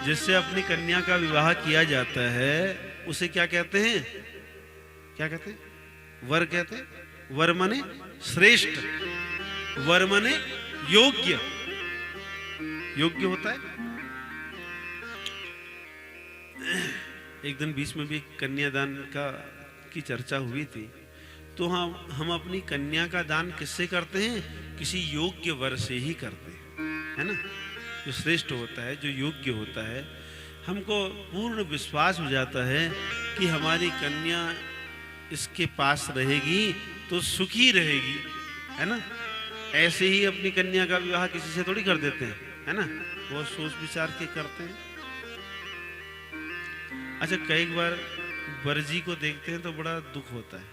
जिससे अपनी कन्या का विवाह किया जाता है उसे क्या कहते हैं? क्या कहते हैं? वर कहते हैं। वर माने श्रेष्ठ, वर माने योग्य, योग्य होता है। एक दिन बीच में भी कन्यादान की चर्चा हुई थी, तो हम अपनी कन्या का दान किससे करते हैं? किसी योग्य वर से ही करते हैं, है ना? जो श्रेष्ठ होता है, जो योग्य होता है, हमको पूर्ण विश्वास हो जाता है कि हमारी कन्या इसके पास रहेगी तो सुखी रहेगी, है ना? ऐसे ही अपनी कन्या का विवाह किसी से थोड़ी कर देते हैं, है ना? बहुत सोच विचार के करते हैं। अच्छा, कई बार वर्जी को देखते हैं तो बड़ा दुख होता है।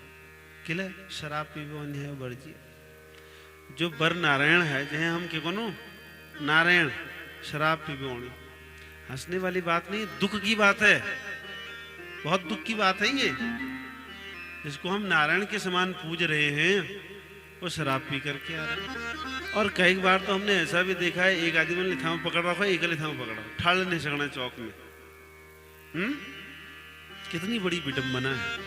किले शराब पीबो है वर्जी, जो बर नारायण है, जहे हम के कोनो नारायण शराब पीबो, हंसने वाली बात नहीं, दुख की बात है, बहुत दुख की बात है ये। जिसको हम नारायण के समान पूज रहे हैं वो शराब पी करके आ रहा है। और कई बार तो हमने ऐसा भी देखा है, एक आदमी ने लिथाओ पकड़ रखा, एक लिथाओ पकड़ा, ठाड़ नहीं सकना चौक में। कितनी बड़ी विडंबना है।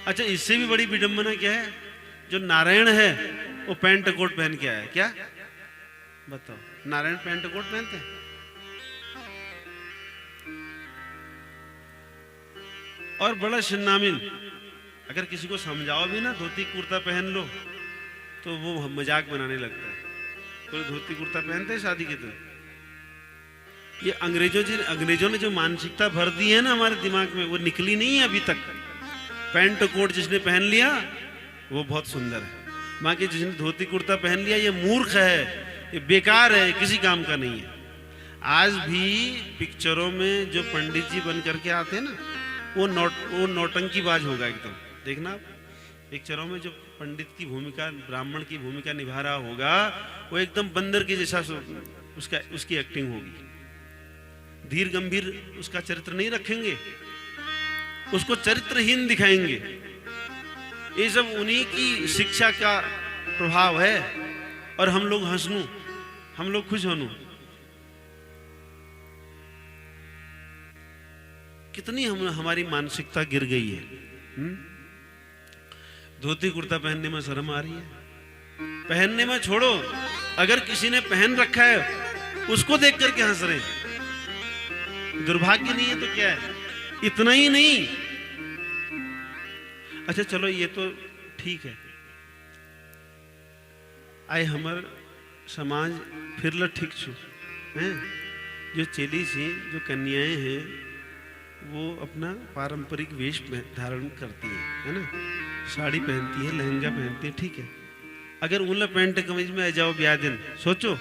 अच्छा, इससे भी बड़ी विडंबना क्या है? जो नारायण है वो पैंट कोट पहन के आया। क्या बताओ, नारायण पैंट कोट पहनते हैं? और बड़ा शिन्नामिन, अगर किसी को समझाओ भी ना धोती कुर्ता पहन लो तो वो मजाक बनाने लगता है। तो धोती कुर्ता पहनते हैं शादी के दिन। ये अंग्रेजों ने जो मानसिकता भर दी है ना हमारे दिमाग में, वो निकली नहीं है अभी तक। पैंट कोट जिसने पहन लिया वो बहुत सुंदर है, बाकी जिसने धोती कुर्ता पहन लिया ये मूर्ख है, ये बेकार है, किसी काम का नहीं है। आज भी पिक्चरों में जो पंडित जी बन करके आते हैं ना, वो नौटंकीबाज होगा एकदम। देखना आप पिक्चरों में जो पंडित की भूमिका, ब्राह्मण की भूमिका निभा रहा होगा, वो एकदम बंदर के जैसा उसकी एक्टिंग होगी। धीर गंभीर उसका चरित्र नहीं रखेंगे, उसको चरित्रहीन दिखाएंगे। ये सब उन्हीं की शिक्षा का प्रभाव है। और हम लोग हंसनू, हम लोग खुश होनू। कितनी हमारी मानसिकता गिर गई है। धोती कुर्ता पहनने में शर्म आ रही है। पहनने में छोड़ो, अगर किसी ने पहन रखा है उसको देख करके हंस रहे हैं। दुर्भाग्य नहीं है तो क्या है? इतना ही नहीं, अच्छा चलो ये तो ठीक है, आए हमार समाज फिर ल ठीक छू हैं। जो चेली सी, जो कन्याएं हैं, वो अपना पारंपरिक वेश धारण करती है ना? साड़ी पहनती है, लहंगा पहनती है, ठीक है। अगर उन पैंट कमीज में आ जाओ ब्याह दिन, सोचो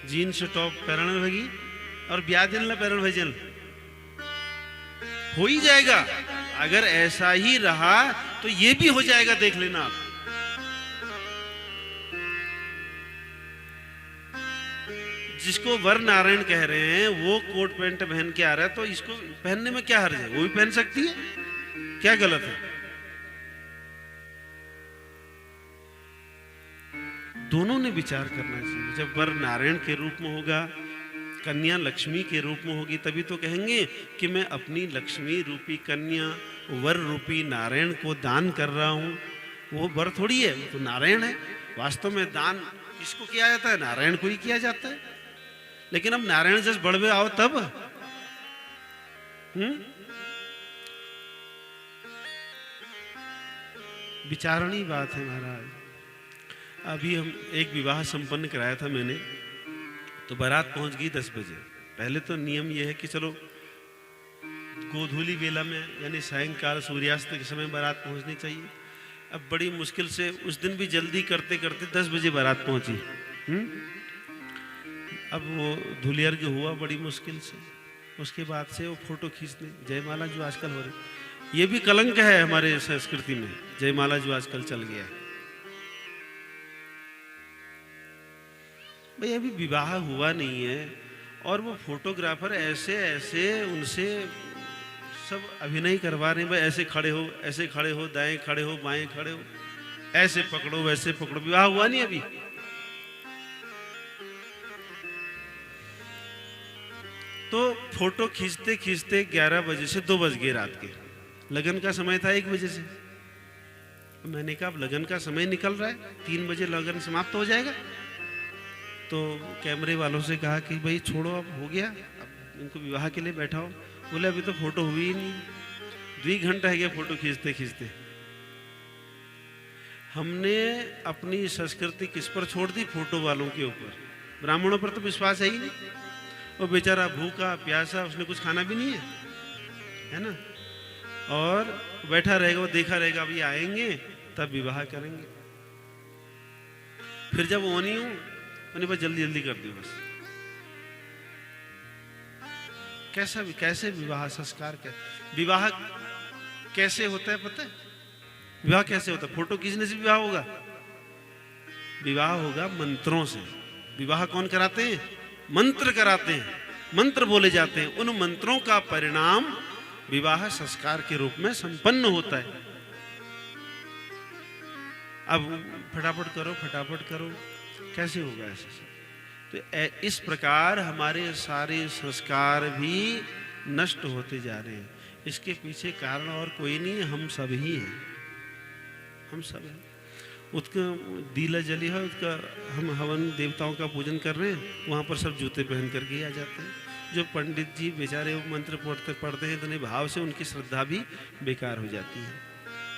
जीन्स टॉप पहनने लगी और ब्याह दिन ला पहन भजन हो ही जाएगा। अगर ऐसा ही रहा तो ये भी हो जाएगा, देख लेना आप। जिसको वर नारायण कह रहे हैं वो कोट पैंट पहन के आ रहा है, तो इसको पहनने में क्या हर्ज है? वो भी पहन सकती है, क्या गलत है? दोनों ने विचार करना चाहिए। जब वर नारायण के रूप में होगा, कन्या लक्ष्मी के रूप में होगी, तभी तो कहेंगे कि मैं अपनी लक्ष्मी रूपी कन्या वर रूपी नारायण को दान कर रहा हूं। वो वर थोड़ी है, वो तो नारायण है। वास्तव में दान किसको किया जाता है? नारायण को ही किया जाता है। लेकिन अब नारायण जस बढ़वे आओ तब विचारणी बात है महाराज। अभी हम एक विवाह संपन्न कराया था मैंने, तो बारात पहुंच गई 10 बजे। पहले तो नियम यह है कि चलो गोधूली बेला में यानी सायंकाल सूर्यास्त के समय बारात पहुंचनी चाहिए। अब बड़ी मुश्किल से उस दिन भी जल्दी करते करते 10 बजे बारात पहुंची। अब वो धुलियर्घ हुआ बड़ी मुश्किल से, उसके बाद से वो फोटो खींचने, जयमाला जो आजकल हो रही, ये भी कलंक है हमारे संस्कृति में, जयमाला जो आजकल चल गया है। भाई अभी विवाह हुआ नहीं है और वो फोटोग्राफर ऐसे ऐसे उनसे सब अभिनय करवा रहे हैं। भाई ऐसे खड़े हो, ऐसे खड़े हो, दाएं खड़े हो, बाएं खड़े हो, ऐसे पकड़ो, वैसे पकड़ो। विवाह हुआ नहीं अभी। तो फोटो खींचते खींचते 11 बजे से 2 बज गए रात के। लगन का समय था 1 बजे से। मैंने कहा अब लगन का समय निकल रहा है, 3 बजे लगन समाप्त हो जाएगा। तो कैमरे वालों से कहा कि भाई छोड़ो, अब हो गया, अब इनको विवाह के लिए बैठाओ। बोले अभी तो फोटो हुई ही नहीं, 2 घंटा है गया फोटो खींचते खींचते। हमने अपनी संस्कृति किस पर छोड़ दी? फोटो वालों के ऊपर। ब्राह्मणों पर तो विश्वास है ही नहीं। वो बेचारा भूखा प्यासा, उसने कुछ खाना भी नहीं है ना, और बैठा रहेगा, वो देखा रहेगा अभी आएंगे तब विवाह करेंगे। फिर जब वो नहीं हो, उन्हें बस जल्दी जल्दी कर दियो बस। कैसे विवाह संस्कार विवाह कैसे होता है पता है? विवाह कैसे होता है? फोटो खींचने से विवाह होगा? विवाह होगा मंत्रों से। विवाह कौन कराते हैं? मंत्र कराते हैं, मंत्र बोले जाते हैं। उन मंत्रों का परिणाम विवाह संस्कार के रूप में संपन्न होता है। अब फटाफट करो, कैसे होगा ऐसे? तो इस प्रकार हमारे सारे संस्कार भी नष्ट होते जा रहे हैं। इसके पीछे कारण और कोई नहीं है, हम सब ही हैं, हम सब हैं। उसका दीला जली है, उसका हम हवन देवताओं का पूजन कर रहे हैं, वहाँ पर सब जूते पहन करके ही आ जाते हैं। जो पंडित जी बेचारे वो मंत्र पढ़ते हैं इतने भाव से, उनकी श्रद्धा भी बेकार हो जाती है।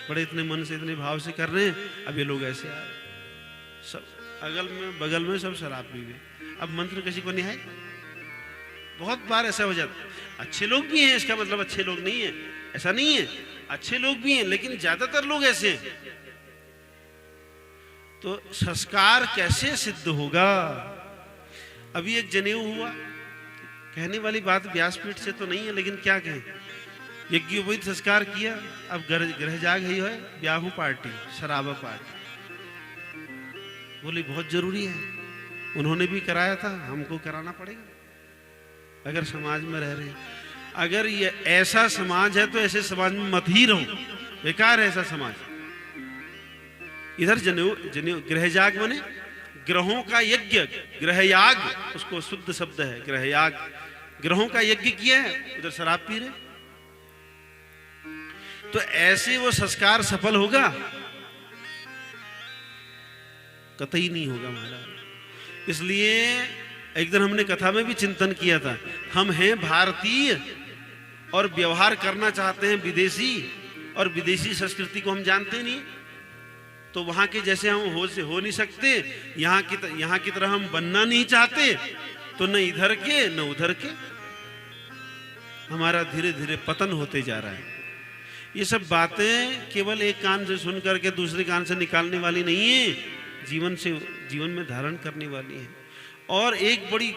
बड़े इतने मन से इतने भाव से कर रहे हैं, अब ये लोग ऐसे आ रहे, सब अगल में बगल में सब शराब पी गए। अब मंत्र किसी को नहीं आए। बहुत बार ऐसा हो जाता है। अच्छे लोग भी हैं, इसका मतलब अच्छे लोग नहीं है, ऐसा नहीं है, अच्छे लोग भी हैं, लेकिन ज्यादातर लोग ऐसे हैं। तो संस्कार कैसे सिद्ध होगा? अभी एक जनेऊ हुआ, कहने वाली बात व्यासपीठ से तो नहीं है, लेकिन क्या कहें, यज्ञोपवीत संस्कार किया। अब ग्रह जाग ही है, ब्याहू पार्टी, शराबा पार्टी, बोले बहुत जरूरी है। उन्होंने भी कराया था, हमको कराना पड़ेगा अगर समाज में रह रहे हैं। अगर ये ऐसा समाज है तो ऐसे समाज में मत ही रहो, बेकार है ऐसा समाज। इधर जनेऊ गृहयाग बने, ग्रहों का यज्ञ, गृहयाग उसको शुद्ध शब्द है, गृहयाग, ग्रहों का यज्ञ किया है, उधर शराब पी रहे। तो ऐसे वो संस्कार सफल होगा? कतई नहीं होगा महाराज। इसलिए एक दिन हमने कथा में भी चिंतन किया था, हम हैं भारतीय और व्यवहार करना चाहते हैं विदेशी, और विदेशी संस्कृति को हम जानते नहीं, तो वहां के जैसे हम हो नहीं सकते। यहाँ की तरह हम बनना नहीं चाहते, तो न इधर के न उधर के, हमारा धीरे धीरे पतन होते जा रहा है। ये सब बातें केवल एक कान से सुन करके दूसरे कान से निकालने वाली नहीं है, जीवन में धारण करने वाली है। और एक बड़ी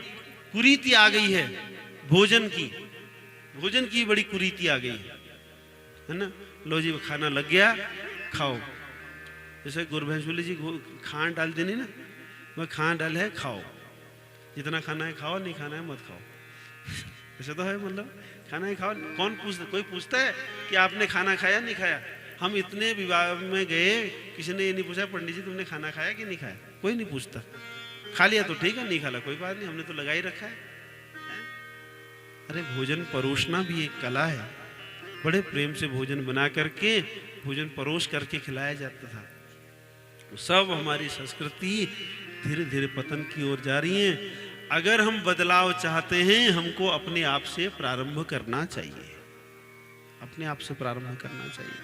कुरीति आ गई है भोजन की बड़ी कुरीति आ गई है ना। लो जी खाना लग गया, खाओ। जैसे गुरभैंसुली जी खान डाल देनी ना, वह खान डाल है, खाओ, जितना खाना है खाओ, नहीं खाना है मत खाओ। ऐसा तो है, मतलब खाना है खाओ। कोई पूछता है कि आपने खाना खाया नहीं खाया? हम इतने विवाह में गए, किसी ने ये नहीं पूछा पंडित जी तुमने खाना खाया कि नहीं खाया, कोई नहीं पूछता। खा लिया तो ठीक है, नहीं खाला कोई बात नहीं, हमने तो लगा ही रखा है। अरे भोजन परोसना भी एक कला है, बड़े प्रेम से भोजन बना करके, भोजन परोस करके खिलाया जाता था। सब हमारी संस्कृति धीरे धीरे पतन की ओर जा रही है। अगर हम बदलाव चाहते हैं, हमको अपने आप से प्रारंभ करना चाहिए, अपने आप से प्रारंभ करना चाहिए।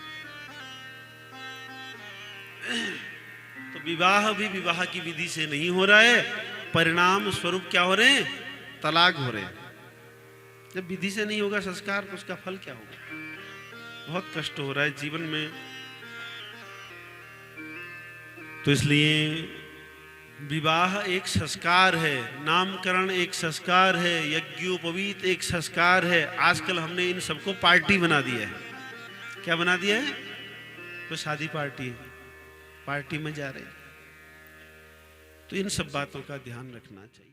तो विवाह भी विवाह की विधि से नहीं हो रहा है, परिणाम स्वरूप क्या हो रहे हैं? तलाक हो रहे हैं। जब विधि से नहीं होगा संस्कार, तो उसका फल क्या होगा? बहुत कष्ट हो रहा है जीवन में। तो इसलिए विवाह एक संस्कार है, नामकरण एक संस्कार है, यज्ञोपवीत एक संस्कार है। आजकल हमने इन सबको पार्टी बना दिया है। क्या बना दिया है? तो शादी पार्टी में जा रहे हैं। तो इन सब बातों का ध्यान रखना चाहिए।